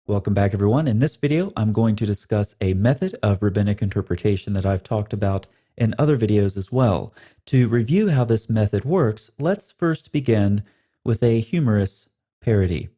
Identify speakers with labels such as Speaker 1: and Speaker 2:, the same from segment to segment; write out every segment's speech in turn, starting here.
Speaker 1: Welcome back, everyone. In this video, I'm going to discuss a method of rabbinic interpretation that I've talked about in other videos as well. To review how this method works, let's first begin with a humorous parody.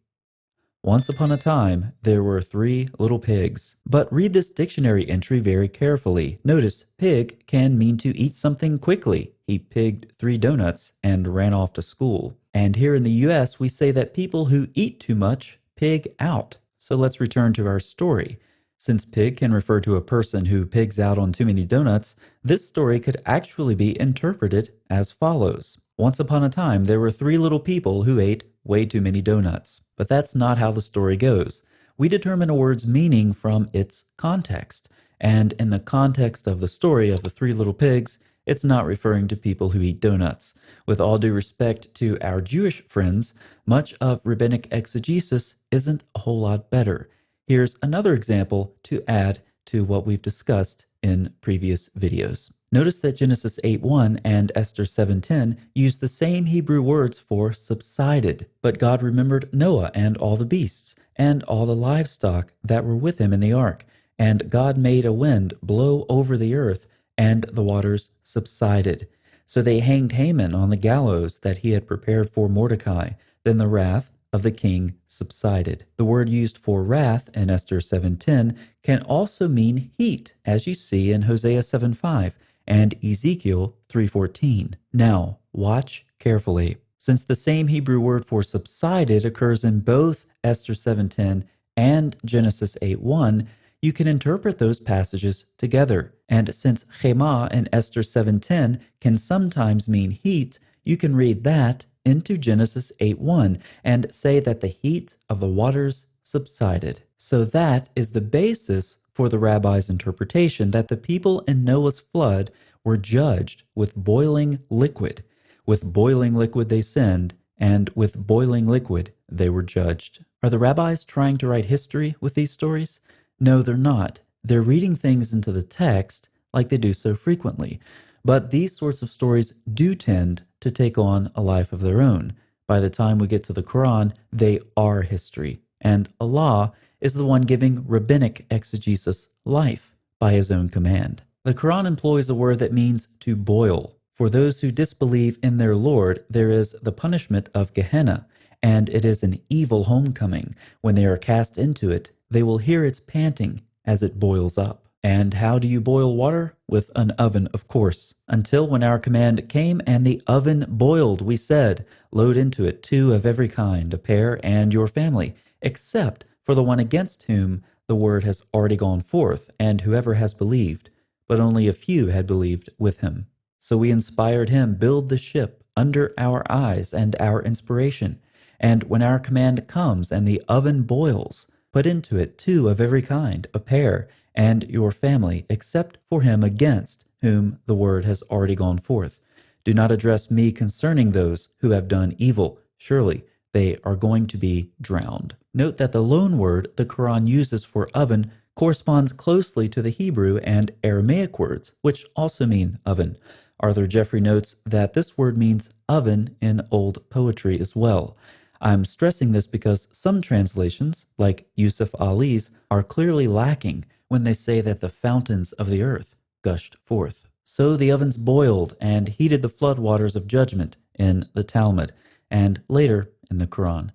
Speaker 1: Once upon a time, there were 3 little pigs. But read this dictionary entry very carefully. Notice, pig can mean to eat something quickly. He pigged 3 donuts and ran off to school. And here in the US, we say that people who eat too much pig out. So let's return to our story. Since pig can refer to a person who pigs out on too many donuts, this story could actually be interpreted as follows. Once upon a time, there were 3 little people who ate way too many donuts. But that's not how the story goes. We determine a word's meaning from its context. And in the context of the story of the 3 little pigs, it's not referring to people who eat donuts. With all due respect to our Jewish friends, much of rabbinic exegesis isn't a whole lot better. Here's another example to add to what we've discussed in previous videos. Notice that Genesis 8:1 and Esther 7:10 use the same Hebrew words for subsided, but God remembered Noah and all the beasts and all the livestock that were with him in the ark, and God made a wind blow over the earth, and the waters subsided. So they hanged Haman on the gallows that he had prepared for Mordecai. Then the wrath of the king subsided. The word used for wrath in Esther 7:10 can also mean heat, as you see in Hosea 7:5 and Ezekiel 3:14. Now, watch carefully. Since the same Hebrew word for subsided occurs in both Esther 7:10 and Genesis 8:1, you can interpret those passages together. And since Chema in Esther 7:10 can sometimes mean heat, you can read that into Genesis 8:1 and say that the heat of the waters subsided. So that is the basis for the rabbi's interpretation that the people in Noah's flood were judged with boiling liquid. With boiling liquid they sinned, and with boiling liquid they were judged. Are the rabbis trying to write history with these stories? No, they're not. They're reading things into the text like they do so frequently. But these sorts of stories do tend to take on a life of their own. By the time we get to the Quran, they are history. And Allah is the one giving rabbinic exegesis life by his own command. The Quran employs a word that means to boil. For those who disbelieve in their Lord, there is the punishment of Gehenna, and it is an evil homecoming. When they are cast into it, they will hear its panting as it boils up. And how do you boil water? With an oven, of course. Until when our command came and the oven boiled, we said, load into it 2 of every kind, a pair and your family, except for the one against whom the word has already gone forth, and whoever has believed. But only a few had believed with him. So we inspired him, build the ship under our eyes and our inspiration. And when our command comes and the oven boils, put into it 2 of every kind, a pair, and your family, except for him against whom the word has already gone forth. Do not address me concerning those who have done evil. Surely they are going to be drowned. Note that the loan word the Quran uses for oven corresponds closely to the Hebrew and Aramaic words, which also mean oven. Arthur Jeffrey notes that this word means oven in old poetry as well. I'm stressing this because some translations, like Yusuf Ali's, are clearly lacking when they say that the fountains of the earth gushed forth. So the ovens boiled and heated the floodwaters of judgment in the Talmud, and later in the Quran.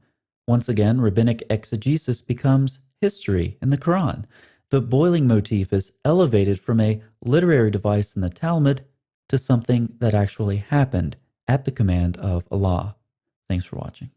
Speaker 1: Once again, rabbinic exegesis becomes history in the Quran. The boiling motif is elevated from a literary device in the Talmud to something that actually happened at the command of Allah. Thanks for watching.